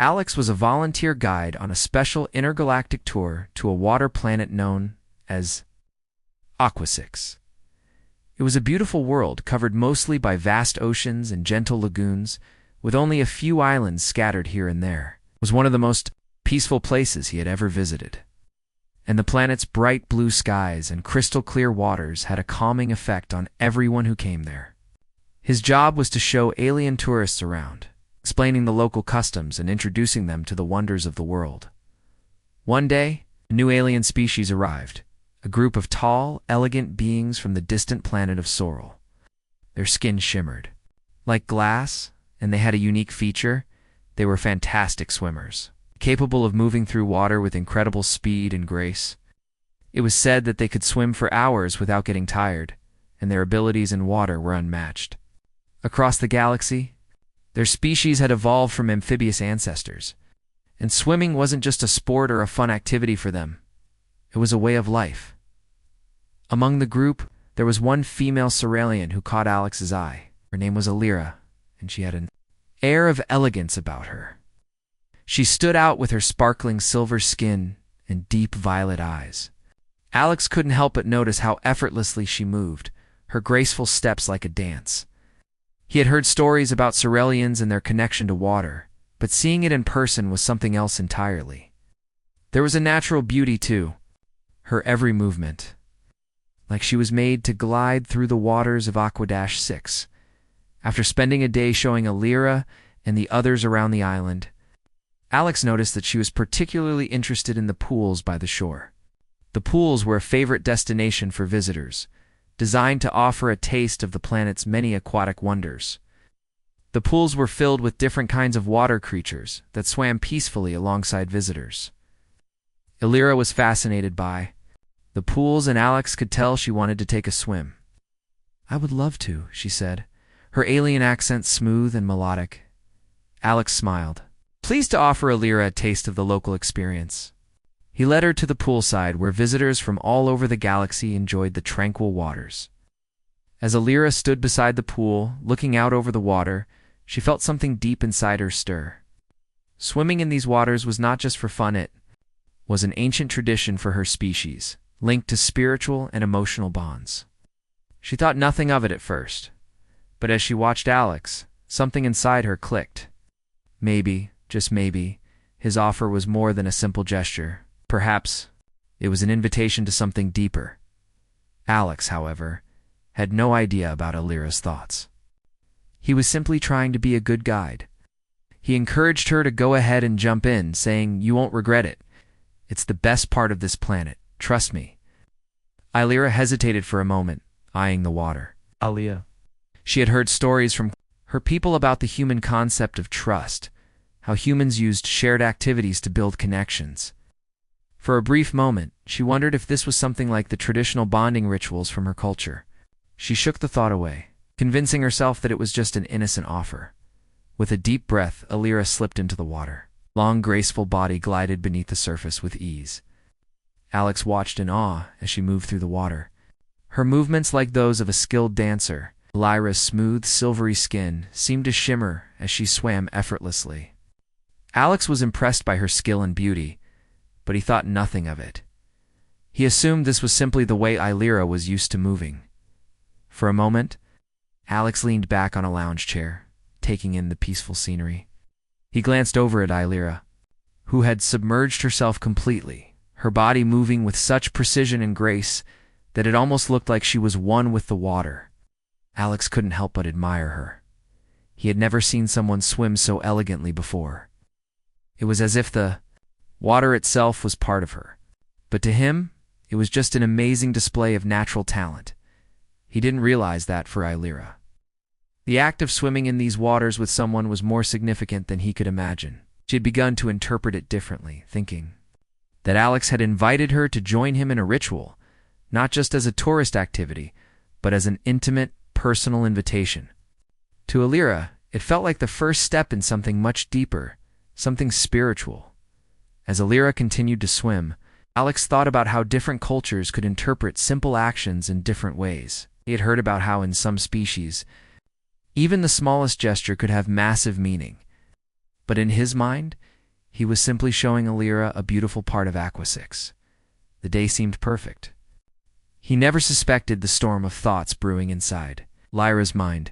Alex was a volunteer guide on a special intergalactic tour to a water planet known as HFY. It was a beautiful world covered mostly by vast oceans and gentle lagoons, with only a few islands scattered here and there. It was one of the most peaceful places he had ever visited, and the planet's bright blue skies and crystal-clear waters had a calming effect on everyone who came there. His job was to show alien tourists around, explaining the local customs and introducing them to the wonders of the world. One day, a new alien species arrived, a group of tall, elegant beings from the distant planet of Sorrel. Their skin shimmered like glass, and they had a unique feature: they were fantastic swimmers, capable of moving through water with incredible speed and grace. It was said that they could swim for hours without getting tired, and their abilities in water were unmatched. Across the galaxy, their species had evolved from amphibious ancestors, and swimming wasn't just a sport or a fun activity for them. It was a way of life. Among the group, there was one female Cerealian who caught Alex's eye. Her name was Alira, and she had an air of elegance about her. She stood out with her sparkling silver skin and deep violet eyes. Alex couldn't help but notice how effortlessly she moved, her graceful steps like a dance. He had heard stories about Cerealians and their connection to water, but seeing it in person was something else entirely. There was a natural beauty, too. Her every movement, like she was made to glide through the waters of HFY. After spending a day showing Alira and the others around the island, Alex noticed that she was particularly interested in the pools by the shore. The pools were a favorite destination for visitors, designed to offer a taste of the planet's many aquatic wonders. The pools were filled with different kinds of water creatures that swam peacefully alongside visitors. Alira was fascinated by the pools, and Alex could tell she wanted to take a swim. "I would love to," she said, her alien accent smooth and melodic. Alex smiled, pleased to offer Alira a taste of the local experience. He led her to the poolside, where visitors from all over the galaxy enjoyed the tranquil waters. As Alira stood beside the pool, looking out over the water, she felt something deep inside her stir. Swimming in these waters was not just for fun, it was an ancient tradition for her species, linked to spiritual and emotional bonds. She thought nothing of it at first, but as she watched Alex, something inside her clicked. Maybe, just maybe, his offer was more than a simple gesture. Perhaps it was an invitation to something deeper. Alex, however, had no idea about Alira's thoughts. He was simply trying to be a good guide. He encouraged her to go ahead and jump in, saying, "You won't regret it. It's the best part of this planet. Trust me." Alira hesitated for a moment, eyeing the water. She had heard stories from her people about the human concept of trust, how humans used shared activities to build connections. For a brief moment, she wondered if this was something like the traditional bonding rituals from her culture. She shook the thought away, convincing herself that it was just an innocent offer. With a deep breath, Alira slipped into the water. Long, graceful body glided beneath the surface with ease. Alex watched in awe as she moved through the water. Her movements like those of a skilled dancer. Alira's smooth, silvery skin seemed to shimmer as she swam effortlessly. Alex was impressed by her skill and beauty, but he thought nothing of it. He assumed this was simply the way Alira was used to moving. For a moment, Alex leaned back on a lounge chair, taking in the peaceful scenery. He glanced over at Alira, who had submerged herself completely, her body moving with such precision and grace that it almost looked like she was one with the water. Alex couldn't help but admire her. He had never seen someone swim so elegantly before. It was as if the water itself was part of her. But to him, it was just an amazing display of natural talent. He didn't realize that for Alira. The act of swimming in these waters with someone was more significant than he could imagine. She had begun to interpret it differently, thinking that Alex had invited her to join him in a ritual, not just as a tourist activity, but as an intimate, personal invitation. To Alira, it felt like the first step in something much deeper, something spiritual. As Alira continued to swim, Alex thought about how different cultures could interpret simple actions in different ways. He had heard about how in some species, even the smallest gesture could have massive meaning. But in his mind, he was simply showing Alira a beautiful part of Aqua 6. The day seemed perfect. He never suspected the storm of thoughts brewing inside Lyra's mind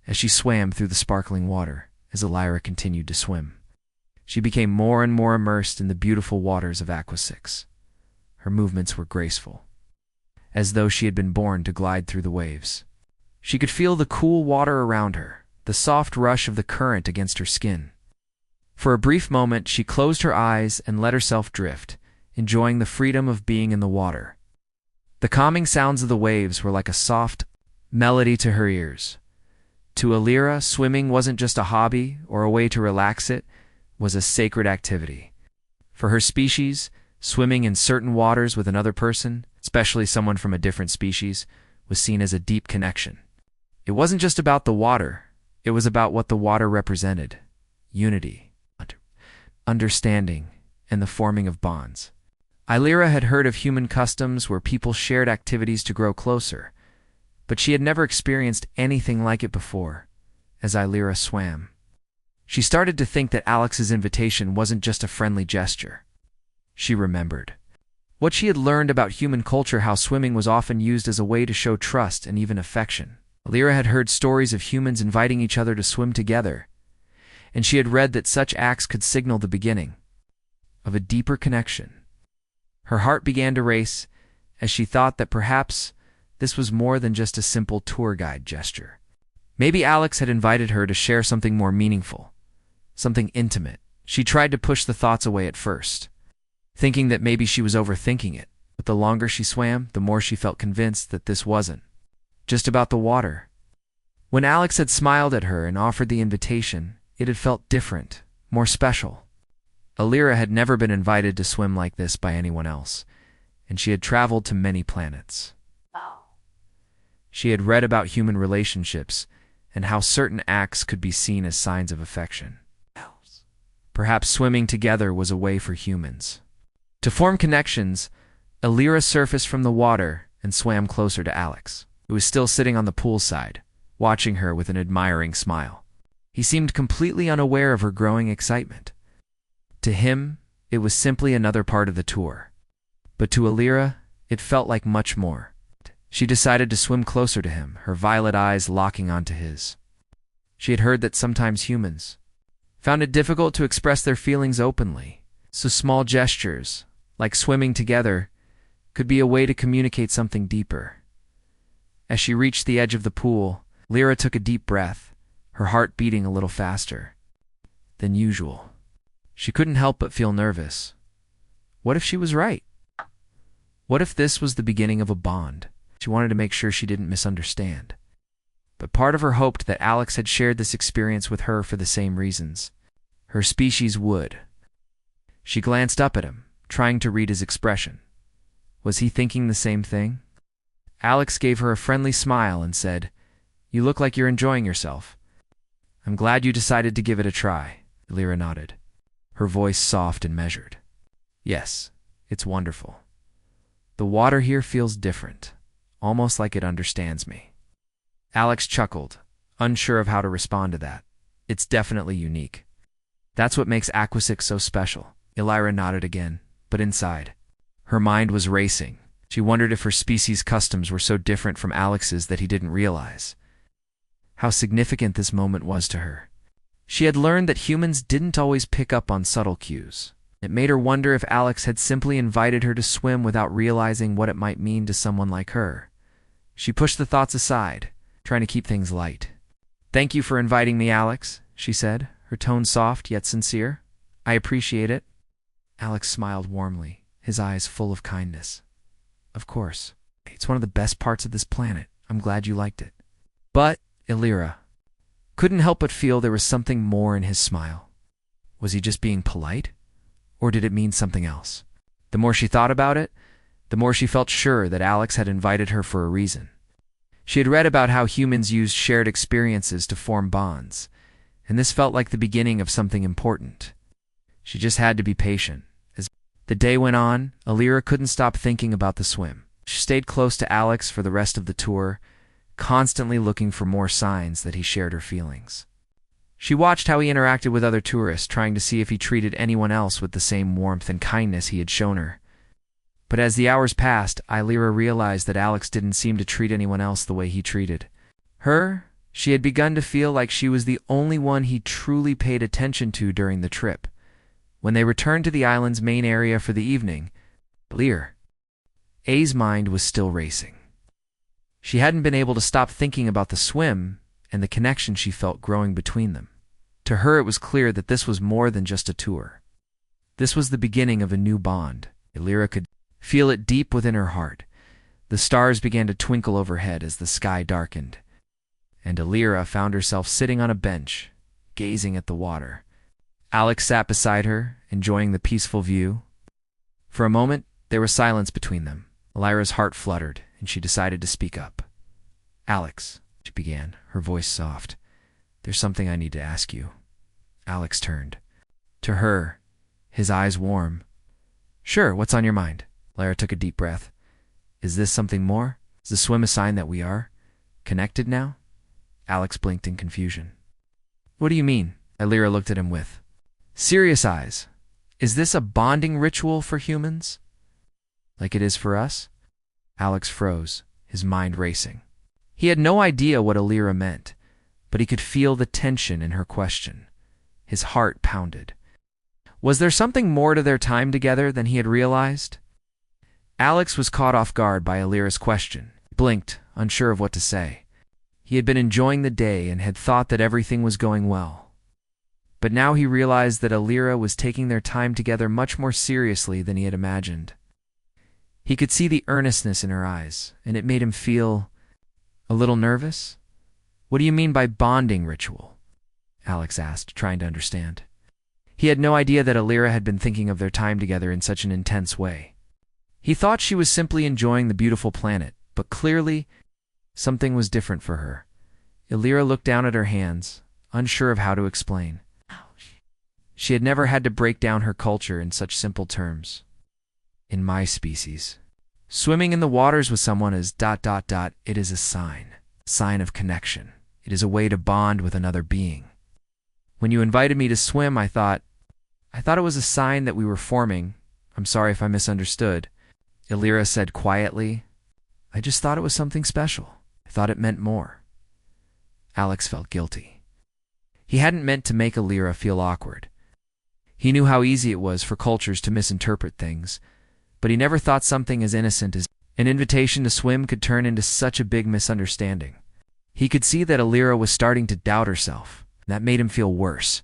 as she swam through the sparkling water. As Alira continued to swim, she became more and more immersed in the beautiful waters of Aqua 6. Her movements were graceful, as though she had been born to glide through the waves. She could feel the cool water around her, the soft rush of the current against her skin. For a brief moment, she closed her eyes and let herself drift, enjoying the freedom of being in the water. The calming sounds of the waves were like a soft melody to her ears. To Alira, swimming wasn't just a hobby or a way to relax, it was a sacred activity. For her species, swimming in certain waters with another person, especially someone from a different species, was seen as a deep connection. It wasn't just about the water, it was about what the water represented: unity, understanding, and the forming of bonds. Alira had heard of human customs where people shared activities to grow closer, but she had never experienced anything like it before. As Alira swam, she started to think that Alex's invitation wasn't just a friendly gesture. She remembered what she had learned about human culture, how swimming was often used as a way to show trust and even affection. Alira had heard stories of humans inviting each other to swim together, and she had read that such acts could signal the beginning of a deeper connection. Her heart began to race as she thought that perhaps this was more than just a simple tour guide gesture. Maybe Alex had invited her to share something more meaningful, something intimate. She tried to push the thoughts away at first, thinking that maybe she was overthinking it, but the longer she swam, the more she felt convinced that this wasn't just about the water. When Alex had smiled at her and offered the invitation, it had felt different, more special. Alira had never been invited to swim like this by anyone else, and she had traveled to many planets. She had read about human relationships and how certain acts could be seen as signs of affection. Perhaps swimming together was a way for humans to form connections. Alira surfaced from the water and swam closer to Alex, who was still sitting on the poolside, watching her with an admiring smile. He seemed completely unaware of her growing excitement. To him, it was simply another part of the tour. But to Alira, it felt like much more. She decided to swim closer to him, her violet eyes locking onto his. She had heard that sometimes humans found it difficult to express their feelings openly, so small gestures, like swimming together, could be a way to communicate something deeper. As she reached the edge of the pool, Alira took a deep breath, her heart beating a little faster than usual. She couldn't help but feel nervous. What if she was right? What if this was the beginning of a bond? She wanted to make sure she didn't misunderstand. But part of her hoped that Alex had shared this experience with her for the same reasons. Her species would. She glanced up at him, trying to read his expression. Was he thinking the same thing? Alex gave her a friendly smile and said, "You look like you're enjoying yourself. I'm glad you decided to give it a try." Alira nodded, her voice soft and measured. "Yes, it's wonderful. The water here feels different, almost like it understands me." Alex chuckled, unsure of how to respond to that. "It's definitely unique. That's what makes Aqua 6 so special." Alira nodded again, but inside, her mind was racing. She wondered if her species' customs were so different from Alex's that he didn't realize how significant this moment was to her. She had learned that humans didn't always pick up on subtle cues. It made her wonder if Alex had simply invited her to swim without realizing what it might mean to someone like her. She pushed the thoughts aside, trying to keep things light. "Thank you for inviting me, Alex," she said, her tone soft yet sincere. "I appreciate it." Alex smiled warmly, his eyes full of kindness. "Of course. It's one of the best parts of this planet. I'm glad you liked it." But Alira couldn't help but feel there was something more in his smile. Was he just being polite? Or did it mean something else? The more she thought about it, the more she felt sure that Alex had invited her for a reason. She had read about how humans used shared experiences to form bonds, and this felt like the beginning of something important. She just had to be patient. As the day went on, Alira couldn't stop thinking about the swim. She stayed close to Alex for the rest of the tour, constantly looking for more signs that he shared her feelings. She watched how he interacted with other tourists, trying to see if he treated anyone else with the same warmth and kindness he had shown her. But as the hours passed, Illyra realized that Alex didn't seem to treat anyone else the way he treated her. She had begun to feel like she was the only one he truly paid attention to during the trip. When they returned to the island's main area for the evening, Illyra's mind was still racing. She hadn't been able to stop thinking about the swim and the connection she felt growing between them. To her, it was clear that this was more than just a tour. This was the beginning of a new bond. Illyra could feel it deep within her heart. The stars began to twinkle overhead as the sky darkened, and Illyra found herself sitting on a bench, gazing at the water. Alex sat beside her, enjoying the peaceful view. For a moment, there was silence between them. Illyra's heart fluttered, and she decided to speak up. "Alex," she began, her voice soft, "there's something I need to ask you." Alex turned to her, his eyes warm. "Sure, what's on your mind?" Illyra took a deep breath. "Is this something more? Is the swim a sign that we are connected now?" Alex blinked in confusion. "What do you mean?" Illyra looked at him with serious eyes. "Is this a bonding ritual for humans, like it is for us?" Alex froze, his mind racing. He had no idea what Illyra meant, but he could feel the tension in her question. His heart pounded. Was there something more to their time together than he had realized? Alex was caught off guard by Illyra's question. He blinked, unsure of what to say. He had been enjoying the day and had thought that everything was going well. But now he realized that Illyra was taking their time together much more seriously than he had imagined. He could see the earnestness in her eyes, and it made him feel a little nervous. "What do you mean by bonding ritual?" Alex asked, trying to understand. He had no idea that Illyra had been thinking of their time together in such an intense way. He thought she was simply enjoying the beautiful planet, but clearly something was different for her. Illyra looked down at her hands, unsure of how to explain. She had never had to break down her culture in such simple terms. "In my species, swimming in the waters with someone is ... It is a sign of connection. It is a way to bond with another being. When you invited me to swim, I thought it was a sign that we were forming. I'm sorry if I misunderstood," Illyra said quietly. "I just thought it was something special. I thought it meant more." Alex felt guilty. He hadn't meant to make Illyra feel awkward. He knew how easy it was for cultures to misinterpret things, but he never thought something as innocent as an invitation to swim could turn into such a big misunderstanding. He could see that Illyra was starting to doubt herself. That made him feel worse.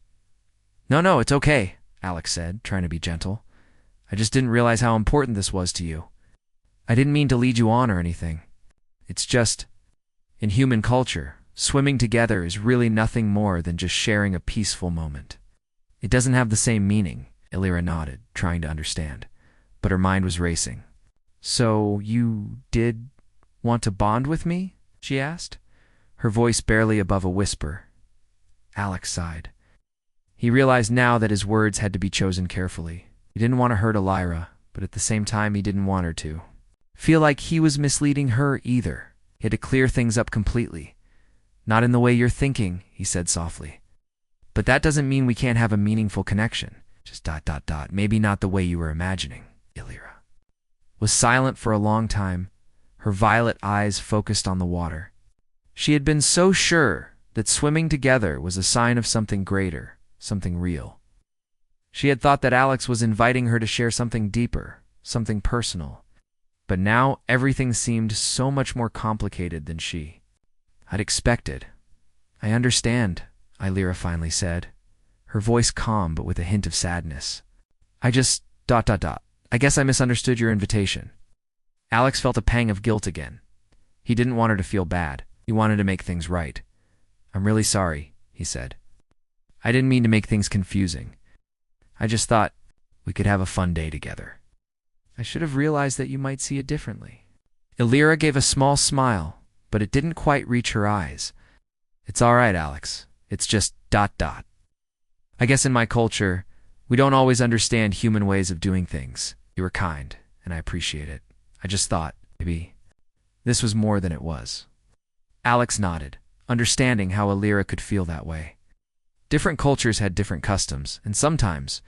No, it's okay," Alex said, trying to be gentle. "I just didn't realize how important this was to you. I didn't mean to lead you on or anything. It's just, in human culture, swimming together is really nothing more than just sharing a peaceful moment. It doesn't have the same meaning," Illyra nodded, trying to understand, but her mind was racing. "So you did want to bond with me?" she asked, her voice barely above a whisper. Alex sighed. He realized now that his words had to be chosen carefully. He didn't want to hurt Illyra, but at the same time he didn't want her to feel like he was misleading her either. He had to clear things up completely. "Not in the way you're thinking," he said softly. "But that doesn't mean we can't have a meaningful connection. Just ... Maybe not the way you were imagining." Illyra was silent for a long time, her violet eyes focused on the water. She had been so sure that swimming together was a sign of something greater, something real. She had thought that Alex was inviting her to share something deeper, something personal. But now everything seemed so much more complicated than she had expected. "I understand," Illyra finally said, her voice calm but with a hint of sadness. "I just ... I guess I misunderstood your invitation." Alex felt a pang of guilt again. He didn't want her to feel bad. He wanted to make things right. "I'm really sorry," he said. "I didn't mean to make things confusing. I just thought we could have a fun day together. I should have realized that you might see it differently." Illyra gave a small smile, but it didn't quite reach her eyes. "It's all right, Alex. It's just ... I guess in my culture, we don't always understand human ways of doing things. You were kind, and I appreciate it. I just thought, maybe, this was more than it was." Alex nodded, understanding how Illyra could feel that way. Different cultures had different customs, and sometimes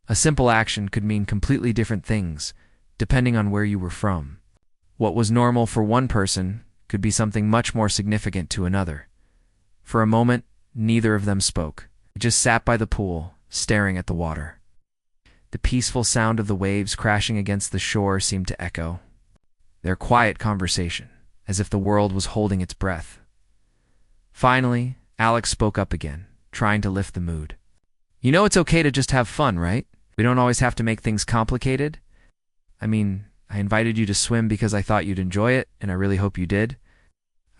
a simple action could mean completely different things, depending on where you were from. What was normal for one person could be something much more significant to another. For a moment, neither of them spoke. They just sat by the pool, staring at the water. The peaceful sound of the waves crashing against the shore seemed to echo their quiet conversation, as if the world was holding its breath. Finally, Alex spoke up again, trying to lift the mood. You know it's okay to just have fun, right? We don't always have to make things complicated. I mean, I invited you to swim because I thought you'd enjoy it, and I really hope you did.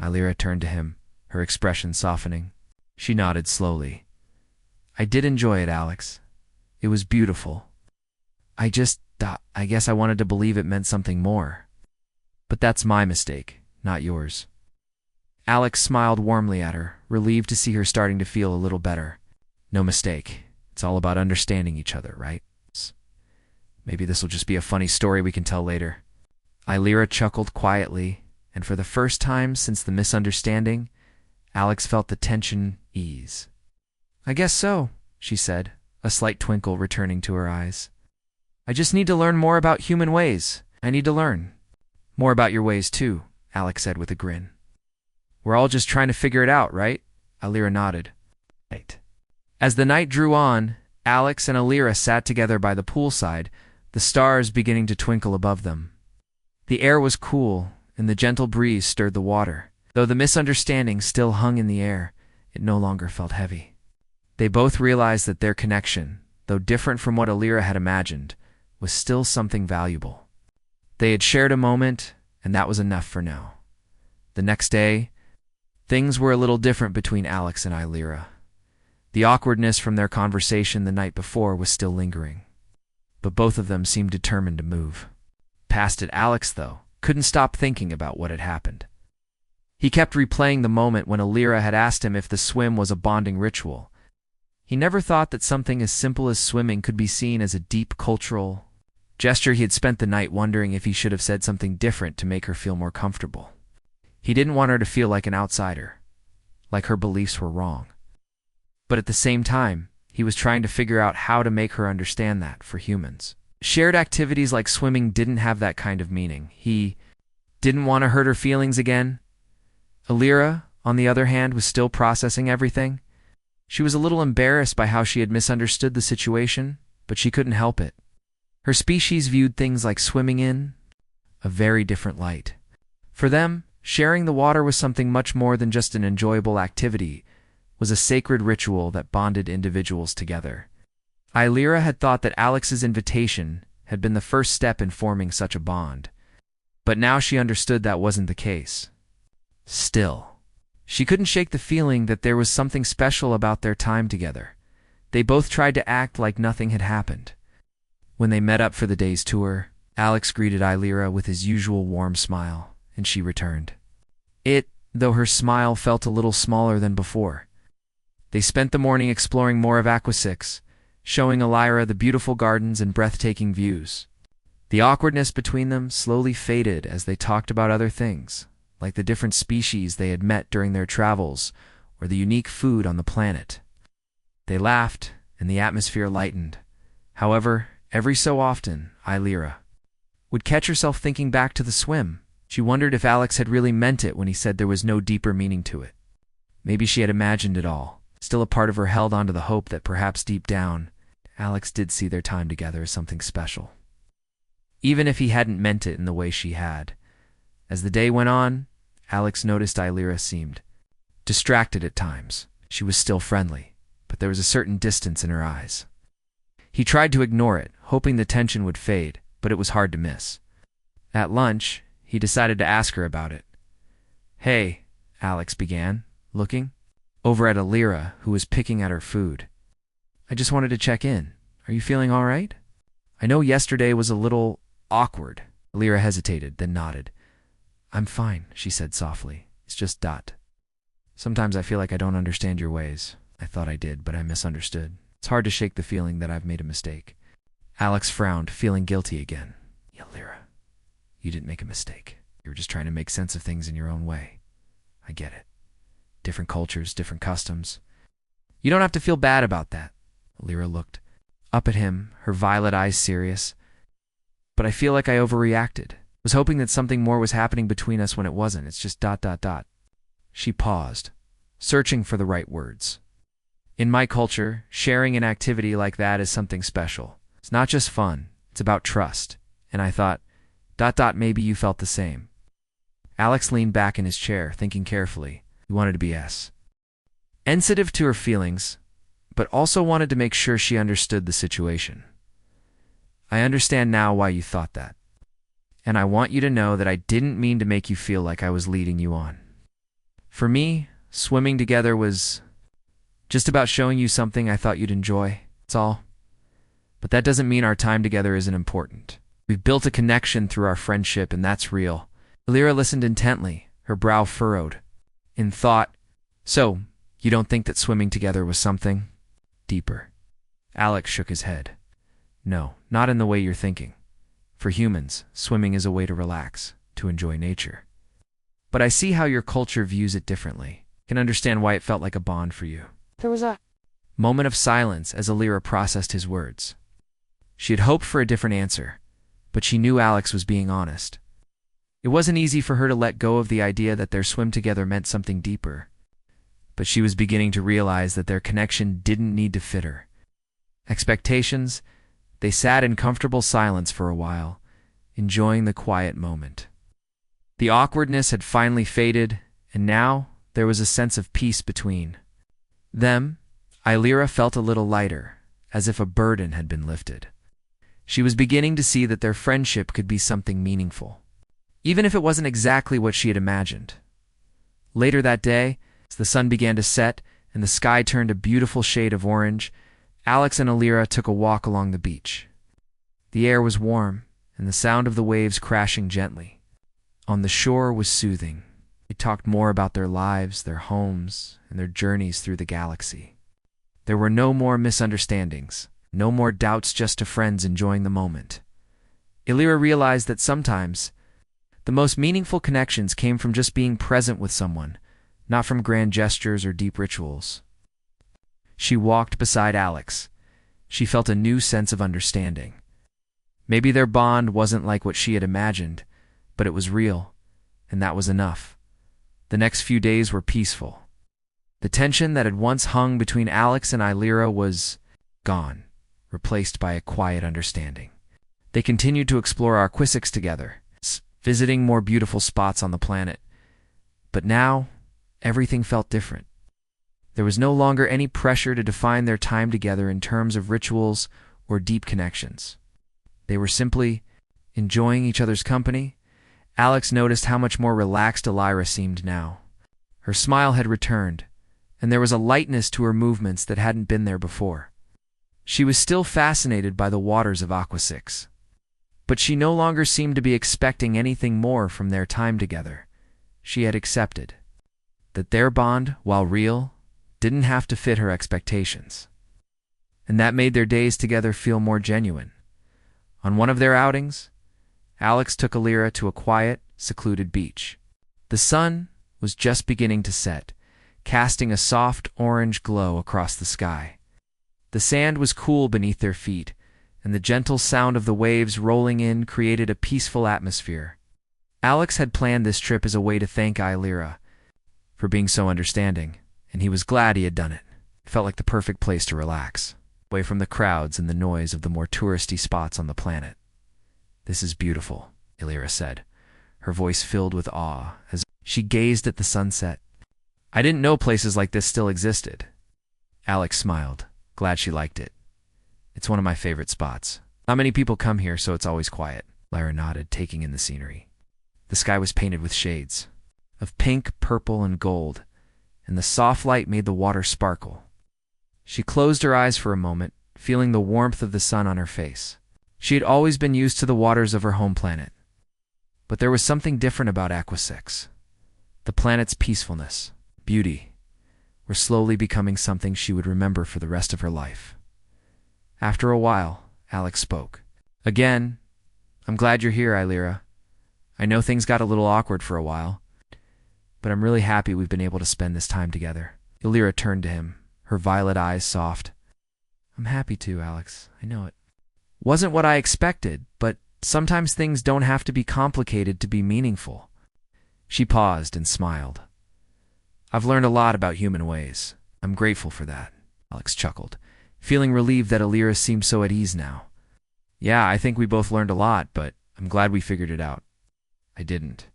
Illyra turned to him, her expression softening. She nodded slowly. I did enjoy it, Alex. It was beautiful. I guess I wanted to believe it meant something more. But that's my mistake, not yours. Alex smiled warmly at her, relieved to see her starting to feel a little better. No mistake. It's all about understanding each other, right? Maybe this will just be a funny story we can tell later. Illyra chuckled quietly, and for the first time since the misunderstanding, Alex felt the tension ease. I guess so, she said, a slight twinkle returning to her eyes. I just need to learn more about human ways. I need to learn more about your ways too, Alex said with a grin. We're all just trying to figure it out, right? Illyra nodded. Right. As the night drew on, Alex and Illyra sat together by the poolside, the stars beginning to twinkle above them. The air was cool, and the gentle breeze stirred the water. Though the misunderstanding still hung in the air, it no longer felt heavy. They both realized that their connection, though different from what Illyra had imagined, was still something valuable. They had shared a moment, and that was enough for now. The next day, things were a little different between Alex and Illyra. The awkwardness from their conversation the night before was still lingering. But both of them seemed determined to move. Past it, Alex, though, couldn't stop thinking about what had happened. He kept replaying the moment when Illyra had asked him if the swim was a bonding ritual. He never thought that something as simple as swimming could be seen as a deep cultural gesture. He had spent the night wondering if he should have said something different to make her feel more comfortable. He didn't want her to feel like an outsider, like her beliefs were wrong. But at the same time, he was trying to figure out how to make her understand that for humans. Shared activities like swimming didn't have that kind of meaning. He didn't want to hurt her feelings again. Illyra, on the other hand, was still processing everything. She was a little embarrassed by how she had misunderstood the situation, but she couldn't help it. Her species viewed things like swimming in a very different light. For them, sharing the water was something much more than just an enjoyable activity, was a sacred ritual that bonded individuals together. Illyra had thought that Alex's invitation had been the first step in forming such a bond, but now she understood that wasn't the case. Still, she couldn't shake the feeling that there was something special about their time together. They both tried to act like nothing had happened. When they met up for the day's tour, Alex greeted Illyra with his usual warm smile, and she returned it, though her smile felt a little smaller than before. They spent the morning exploring more of Aqua 6, showing Illyra the beautiful gardens and breathtaking views. The awkwardness between them slowly faded as they talked about other things, like the different species they had met during their travels or the unique food on the planet. They laughed, and the atmosphere lightened. However, every so often, Illyra would catch herself thinking back to the swim. She wondered if Alex had really meant it when he said there was no deeper meaning to it. Maybe she had imagined it all. Still, a part of her held on to the hope that perhaps deep down, Alex did see their time together as something special. Even if he hadn't meant it in the way she had. As the day went on, Alex noticed Illyra seemed distracted at times. She was still friendly, but there was a certain distance in her eyes. He tried to ignore it, hoping the tension would fade, but it was hard to miss. At lunch, he decided to ask her about it. Hey, Alex began, looking over at Illyra, who was picking at her food. I just wanted to check in. Are you feeling all right? I know yesterday was a little awkward. Illyra hesitated, then nodded. I'm fine, she said softly. It's just Dot. Sometimes I feel like I don't understand your ways. I thought I did, but I misunderstood. It's hard to shake the feeling that I've made a mistake. Alex frowned, feeling guilty again. Illyra, you didn't make a mistake. You were just trying to make sense of things in your own way. I get it. Different cultures, different customs. You don't have to feel bad about that. Alira looked up at him, her violet eyes serious. But I feel like I overreacted. Was hoping that something more was happening between us when it wasn't. It's just ... She paused, searching for the right words. In my culture, sharing an activity like that is something special. It's not just fun, it's about trust. And I thought, ... maybe you felt the same. Alex leaned back in his chair, thinking carefully. He wanted to be sensitive to her feelings, but also wanted to make sure she understood the situation. I understand now why you thought that. And I want you to know that I didn't mean to make you feel like I was leading you on. For me, swimming together was just about showing you something I thought you'd enjoy. That's all. But that doesn't mean our time together isn't important. We've built a connection through our friendship, and that's real. Alira listened intently, her brow furrowed, in thought. So, you don't think that swimming together was something deeper? Alex shook his head. No, not in the way you're thinking. For humans, swimming is a way to relax, to enjoy nature. But I see how your culture views it differently. I can understand why it felt like a bond for you. There was a moment of silence as Alira processed his words. She had hoped for a different answer, but she knew Alex was being honest. It wasn't easy for her to let go of the idea that their swim together meant something deeper, but she was beginning to realize that their connection didn't need to fit her expectations. They sat in comfortable silence for a while, enjoying the quiet moment. The awkwardness had finally faded, and now there was a sense of peace between them. Alira felt a little lighter, as if a burden had been lifted. She was beginning to see that their friendship could be something meaningful, even if it wasn't exactly what she had imagined. Later that day, as the sun began to set and the sky turned a beautiful shade of orange, Alex and Alira took a walk along the beach. The air was warm, and the sound of the waves crashing gently on the shore was soothing. They talked more about their lives, their homes, and their journeys through the galaxy. There were no more misunderstandings, no more doubts, just two friends enjoying the moment. Alira realized that sometimes the most meaningful connections came from just being present with someone, not from grand gestures or deep rituals. She walked beside Alex. She felt a new sense of understanding. Maybe their bond wasn't like what she had imagined, but it was real, and that was enough. The next few days were peaceful. The tension that had once hung between Alex and Alira was gone, replaced by a quiet understanding. They continued to explore Arquisics together, visiting more beautiful spots on the planet. But now, everything felt different. There was no longer any pressure to define their time together in terms of rituals or deep connections. They were simply enjoying each other's company. Alex noticed how much more relaxed Alira seemed now. Her smile had returned, and there was a lightness to her movements that hadn't been there before. She was still fascinated by the waters of Aquasix, but she no longer seemed to be expecting anything more from their time together. She had accepted that their bond, while real, didn't have to fit her expectations. And that made their days together feel more genuine. On one of their outings, Alex took Alira to a quiet, secluded beach. The sun was just beginning to set, casting a soft orange glow across the sky. The sand was cool beneath their feet, and the gentle sound of the waves rolling in created a peaceful atmosphere. Alex had planned this trip as a way to thank Alira for being so understanding, and he was glad he had done it. It felt like the perfect place to relax, away from the crowds and the noise of the more touristy spots on the planet. "This is beautiful," Alira said, her voice filled with awe as she gazed at the sunset. "I didn't know places like this still existed." Alex smiled, glad she liked it. "It's one of my favorite spots. Not many people come here, so it's always quiet." Alira nodded, taking in the scenery. The sky was painted with shades of pink, purple, and gold, and the soft light made the water sparkle. She closed her eyes for a moment, feeling the warmth of the sun on her face. She had always been used to the waters of her home planet, but there was something different about Aquasix. The planet's peacefulness, beauty, were slowly becoming something she would remember for the rest of her life. After a while, Alex spoke. "Again, I'm glad you're here, Alira. I know things got a little awkward for a while, but I'm really happy we've been able to spend this time together." Alira turned to him, her violet eyes soft. I'm happy to, Alex. I know it. Wasn't what I expected, but sometimes things don't have to be complicated to be meaningful. She paused and smiled. I've learned a lot about human ways. I'm grateful for that, Alex chuckled, feeling relieved that Alira seemed so at ease now. Yeah, I think we both learned a lot, but I'm glad we figured it out. I didn't.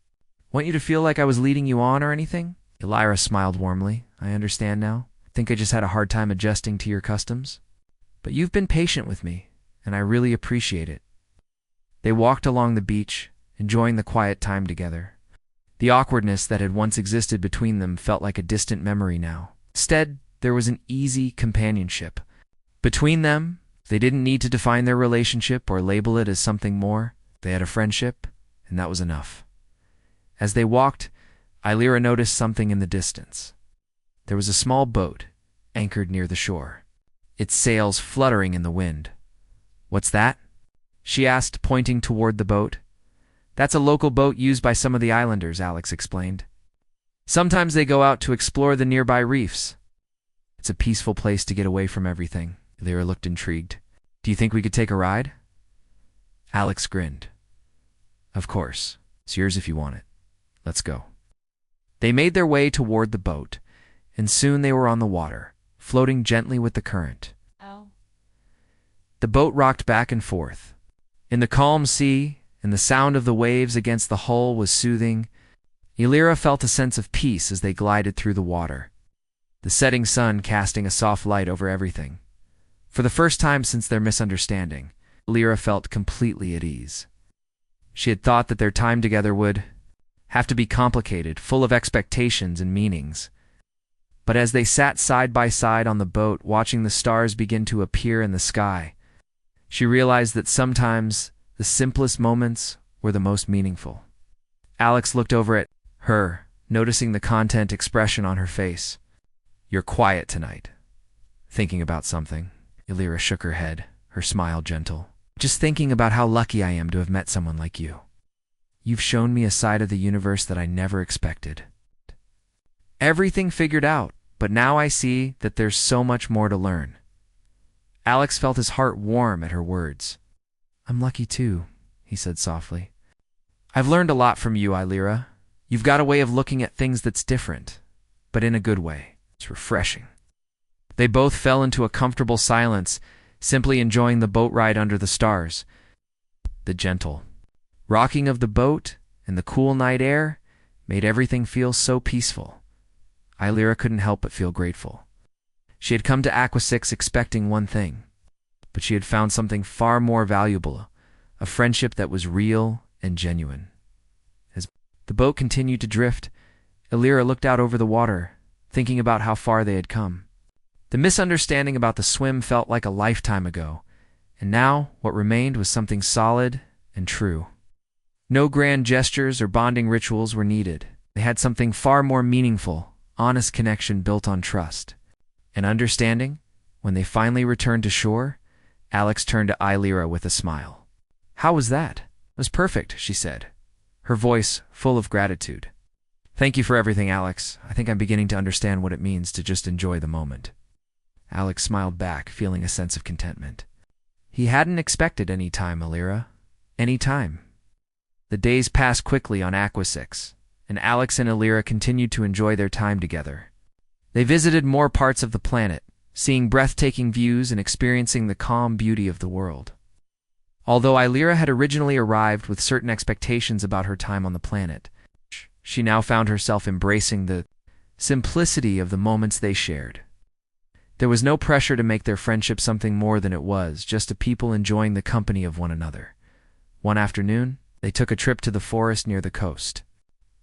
Want you to feel like I was leading you on or anything? Alira smiled warmly. I understand now. Think I just had a hard time adjusting to your customs? But you've been patient with me, and I really appreciate it. They walked along the beach, enjoying the quiet time together. The awkwardness that had once existed between them felt like a distant memory now. Instead, there was an easy companionship. Between them, they didn't need to define their relationship or label it as something more. They had a friendship, and that was enough. As they walked, Alira noticed something in the distance. There was a small boat, anchored near the shore, its sails fluttering in the wind. What's that? She asked, pointing toward the boat. That's a local boat used by some of the islanders, Alex explained. Sometimes they go out to explore the nearby reefs. It's a peaceful place to get away from everything. Alira looked intrigued. Do you think we could take a ride? Alex grinned. Of course. It's yours if you want it. Let's go. They made their way toward the boat, and soon they were on the water, floating gently with the current. Oh. The boat rocked back and forth. In the calm sea, and the sound of the waves against the hull was soothing, Alira felt a sense of peace as they glided through the water, the setting sun casting a soft light over everything. For the first time since their misunderstanding, Alira felt completely at ease. She had thought that their time together would have to be complicated, full of expectations and meanings. But as they sat side by side on the boat, watching the stars begin to appear in the sky, she realized that sometimes the simplest moments were the most meaningful. Alex looked over at her, noticing the content expression on her face. You're quiet tonight. Thinking about something. Alira shook her head, her smile gentle. Just thinking about how lucky I am to have met someone like you. You've shown me a side of the universe that I never expected. Everything figured out, but now I see that there's so much more to learn. Alex felt his heart warm at her words. I'm lucky too, he said softly. I've learned a lot from you, Alira. You've got a way of looking at things that's different, but in a good way. It's refreshing. They both fell into a comfortable silence, simply enjoying the boat ride under the stars. The gentle rocking of the boat and the cool night air made everything feel so peaceful. Alira couldn't help but feel grateful. She had come to Aqua 6 expecting one thing, but she had found something far more valuable, a friendship that was real and genuine. As the boat continued to drift, Alira looked out over the water, thinking about how far they had come. The misunderstanding about the swim felt like a lifetime ago, and now what remained was something solid and true. No grand gestures or bonding rituals were needed. They had something far more meaningful, honest connection built on trust. And understanding, when they finally returned to shore, Alex turned to Alira with a smile. How was that? It was perfect, she said, her voice full of gratitude. Thank you for everything, Alex. I think I'm beginning to understand what it means to just enjoy the moment. Alex smiled back, feeling a sense of contentment. He hadn't expected any time, Alira. Any time. The days passed quickly on Aqua 6, and Alex and Alira continued to enjoy their time together. They visited more parts of the planet, seeing breathtaking views and experiencing the calm beauty of the world. Although Alira had originally arrived with certain expectations about her time on the planet, she now found herself embracing the simplicity of the moments they shared. There was no pressure to make their friendship something more than it was, just a people enjoying the company of one another. One afternoon, they took a trip to the forest near the coast.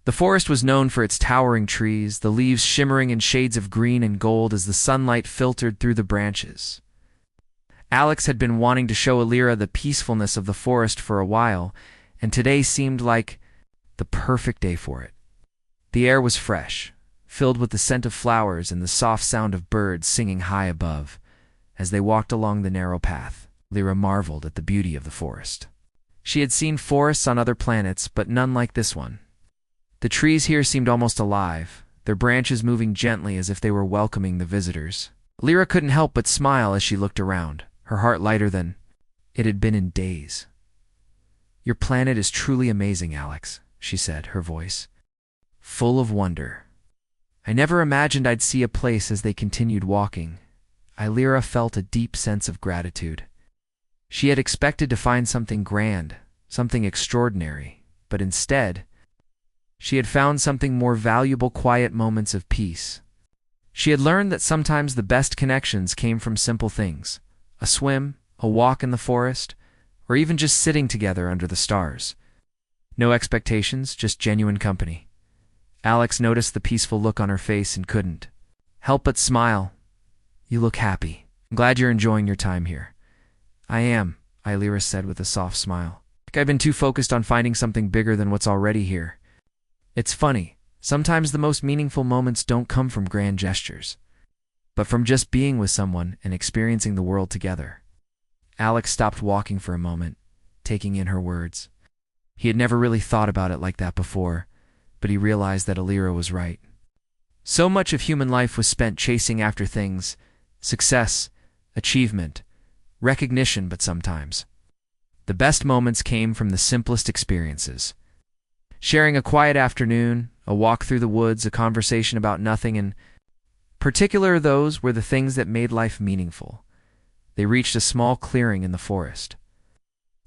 The forest was known for its towering trees, the leaves shimmering in shades of green and gold as the sunlight filtered through the branches. Alex had been wanting to show Alira the peacefulness of the forest for a while, and today seemed like the perfect day for it. The air was fresh, filled with the scent of flowers and the soft sound of birds singing high above. As they walked along the narrow path, Alira marveled at the beauty of the forest. She had seen forests on other planets, but none like this one. The trees here seemed almost alive, their branches moving gently as if they were welcoming the visitors. Lyra couldn't help but smile as she looked around, her heart lighter than it had been in days. "Your planet is truly amazing, Alex," she said, her voice full of wonder. "I never imagined I'd see a place." As they continued walking, Lyra felt a deep sense of gratitude. She had expected to find something grand, something extraordinary, but instead, she had found something more valuable: quiet moments of peace. She had learned that sometimes the best connections came from simple things: a swim, a walk in the forest, or even just sitting together under the stars. No expectations, just genuine company. Alex noticed the peaceful look on her face and couldn't help but smile. "You look happy. I'm glad you're enjoying your time here." "I am," Lyra said with a soft smile. "I've been too focused on finding something bigger than what's already here." It's funny, sometimes the most meaningful moments don't come from grand gestures, but from just being with someone and experiencing the world together. Alex stopped walking for a moment, taking in her words. He had never really thought about it like that before, but he realized that Lyra was right. So much of human life was spent chasing after things: success, achievement, recognition, but sometimes the best moments came from the simplest experiences. Sharing a quiet afternoon, a walk through the woods, a conversation about nothing, and particular those were the things that made life meaningful. They reached a small clearing in the forest,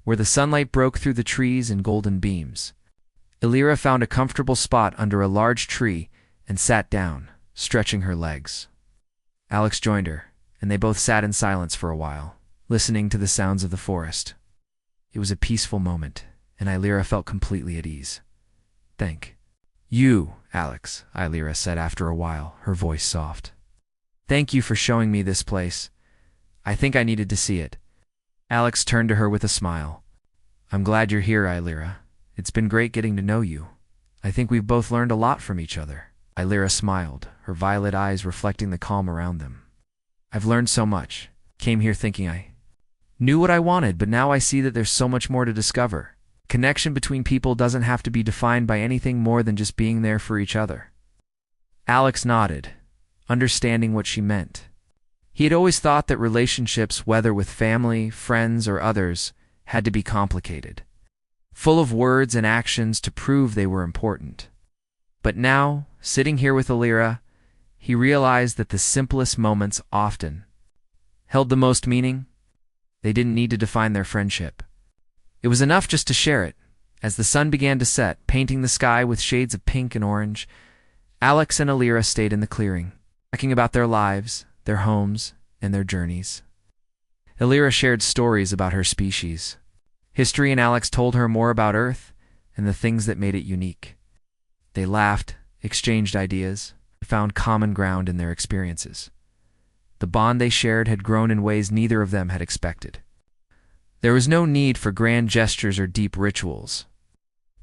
where the sunlight broke through the trees in golden beams. Lyra found a comfortable spot under a large tree and sat down, stretching her legs. Alex joined her, and they both sat in silence for a while, listening to the sounds of the forest. It was a peaceful moment, and Lyra felt completely at ease. "Thank you, Alex," Lyra said after a while, her voice soft. "Thank you for showing me this place. I think I needed to see it." Alex turned to her with a smile. "I'm glad you're here, Lyra. It's been great getting to know you. I think we've both learned a lot from each other." Lyra smiled, her violet eyes reflecting the calm around them. "I've learned so much. Came here thinking I knew what I wanted, but now I see that there's so much more to discover. Connection between people doesn't have to be defined by anything more than just being there for each other." Alex nodded, understanding what she meant. He had always thought that relationships, whether with family, friends, or others, had to be complicated, full of words and actions to prove they were important. But now, sitting here with Lyra, he realized that the simplest moments often held the most meaning. They didn't need to define their friendship. It was enough just to share it. As the sun began to set, painting the sky with shades of pink and orange, Alex and Lyra stayed in the clearing, talking about their lives, their homes, and their journeys. Lyra shared stories about her species. History, and Alex told her more about Earth and the things that made it unique. They laughed, exchanged ideas, and found common ground in their experiences. The bond they shared had grown in ways neither of them had expected. There was no need for grand gestures or deep rituals.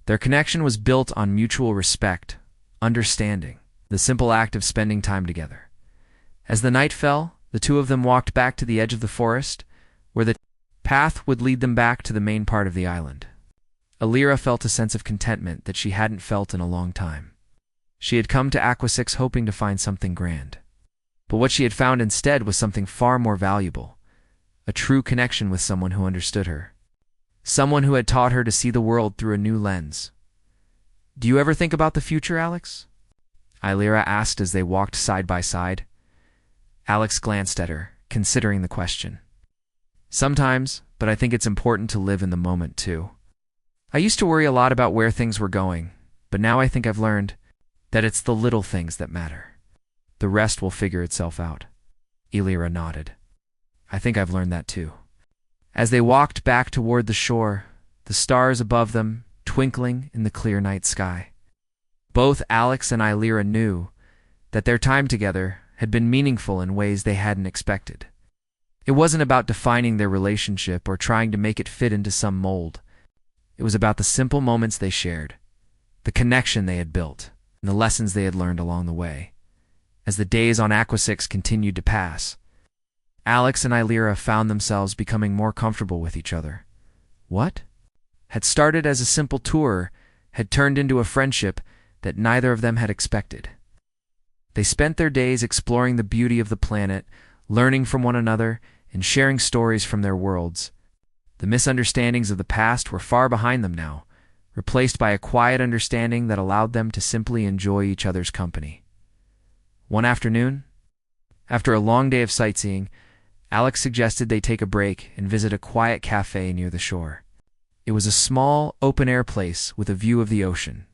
Their connection was built on mutual respect, understanding, the simple act of spending time together. As the night fell, the two of them walked back to the edge of the forest, where the path would lead them back to the main part of the island. Lyra felt a sense of contentment that she hadn't felt in a long time. She had come to Aqua-6 hoping to find something grand. But what she had found instead was something far more valuable: a true connection with someone who understood her. Someone who had taught her to see the world through a new lens. "Do you ever think about the future, Alex?" Lyra asked as they walked side by side. Alex glanced at her, considering the question. "Sometimes, but I think it's important to live in the moment too. I used to worry a lot about where things were going, but now I think I've learned that it's the little things that matter. The rest will figure itself out." Lyra nodded. "I think I've learned that too." As they walked back toward the shore, the stars above them twinkling in the clear night sky, both Alex and Lyra knew that their time together had been meaningful in ways they hadn't expected. It wasn't about defining their relationship or trying to make it fit into some mold. It was about the simple moments they shared, the connection they had built, and the lessons they had learned along the way. As the days on Aqua-6 continued to pass, Alex and Lyra found themselves becoming more comfortable with each other. What had started as a simple tour had turned into a friendship that neither of them had expected. They spent their days exploring the beauty of the planet, learning from one another and sharing stories from their worlds. The misunderstandings of the past were far behind them now, replaced by a quiet understanding that allowed them to simply enjoy each other's company. One afternoon, after a long day of sightseeing, Alex suggested they take a break and visit a quiet cafe near the shore. It was a small, open-air place with a view of the ocean,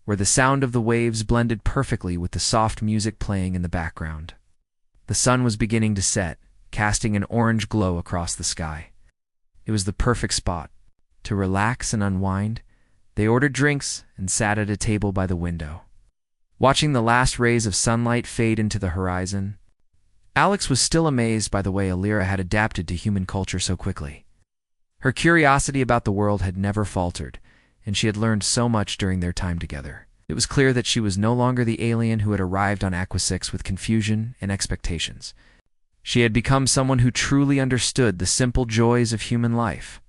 where the sound of the waves blended perfectly with the soft music playing in the background. The sun was beginning to set, casting an orange glow across the sky. It was the perfect spot. To relax and unwind, they ordered drinks and sat at a table by the window. Watching the last rays of sunlight fade into the horizon, Alex was still amazed by the way Alira had adapted to human culture so quickly. Her curiosity about the world had never faltered, and she had learned so much during their time together. It was clear that she was no longer the alien who had arrived on Aqua 6 with confusion and expectations. She had become someone who truly understood the simple joys of human life.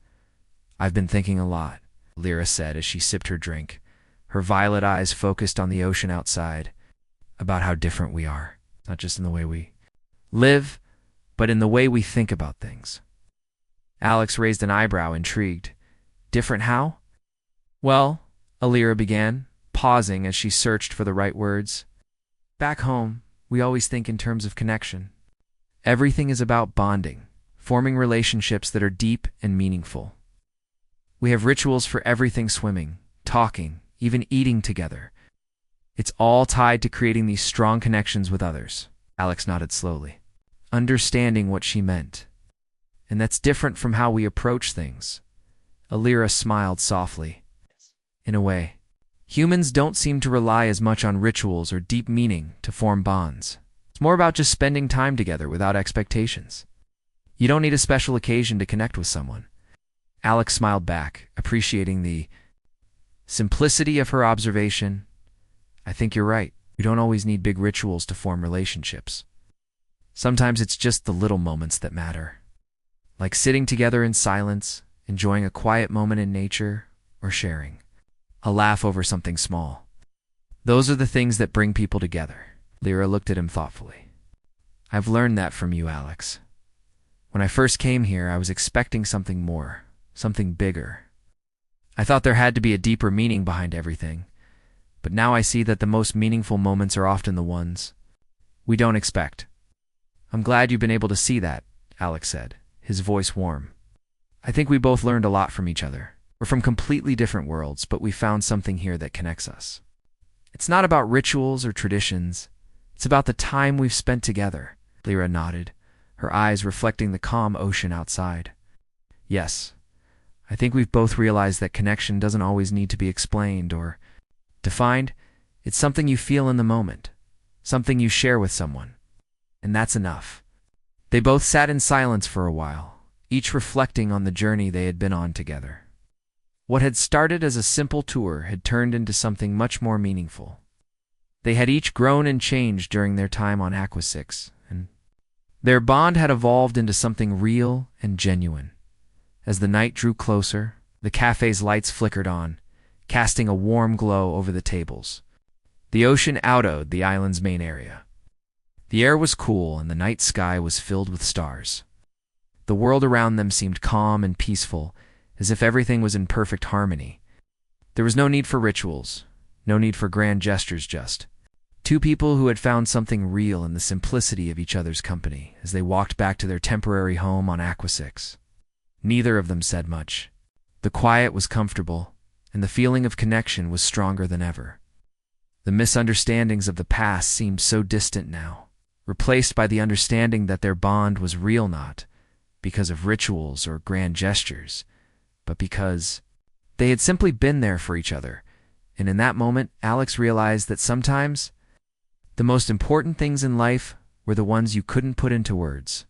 "I've been thinking a lot," Alira said as she sipped her drink, her violet eyes focused on the ocean outside, "about how different we are, not just in the way we live, but in the way we think about things." Alex raised an eyebrow, intrigued. "Different how?" "Well," Alira began, pausing as she searched for the right words. "Back home, we always think in terms of connection. Everything is about bonding, forming relationships that are deep and meaningful. We have rituals for everything: swimming, talking, even eating together. It's all tied to creating these strong connections with others." Alex nodded slowly, understanding what she meant. "And that's different from how we approach things." Alira smiled softly. "In a way, humans don't seem to rely as much on rituals or deep meaning to form bonds. It's more about just spending time together without expectations. You don't need a special occasion to connect with someone." Alex smiled back, appreciating the simplicity of her observation. "I think you're right. You don't always need big rituals to form relationships. Sometimes it's just the little moments that matter, like sitting together in silence, enjoying a quiet moment in nature, or sharing a laugh over something small. Those are the things that bring people together." Lyra looked at him thoughtfully. "I've learned that from you, Alex. When I first came here, I was expecting something more, something bigger. I thought there had to be a deeper meaning behind everything, but now I see that the most meaningful moments are often the ones we don't expect." "I'm glad you've been able to see that," Alex said, his voice warm. "I think we both learned a lot from each other. We're from completely different worlds, but we found something here that connects us. It's not about rituals or traditions. It's about the time we've spent together." Lyra nodded, her eyes reflecting the calm ocean outside. "Yes, I think we've both realized that connection doesn't always need to be explained or defined. It's something you feel in the moment, something you share with someone. And that's enough." They both sat in silence for a while, each reflecting on the journey they had been on together. What had started as a simple tour had turned into something much more meaningful. They had each grown and changed during their time on Aqua 6, and their bond had evolved into something real and genuine. As the night drew closer, the cafe's lights flickered on, casting a warm glow over the tables. The ocean outowed the island's main area. The air was cool and the night sky was filled with stars. The world around them seemed calm and peaceful, as if everything was in perfect harmony. There was no need for rituals, no need for grand gestures, just two people who had found something real in the simplicity of each other's company as they walked back to their temporary home on Aqua 6. Neither of them said much. The quiet was comfortable, and the feeling of connection was stronger than ever. The misunderstandings of the past seemed so distant now, replaced by the understanding that their bond was real, not because of rituals or grand gestures, but because they had simply been there for each other. And in that moment, Alex realized that sometimes the most important things in life were the ones you couldn't put into words.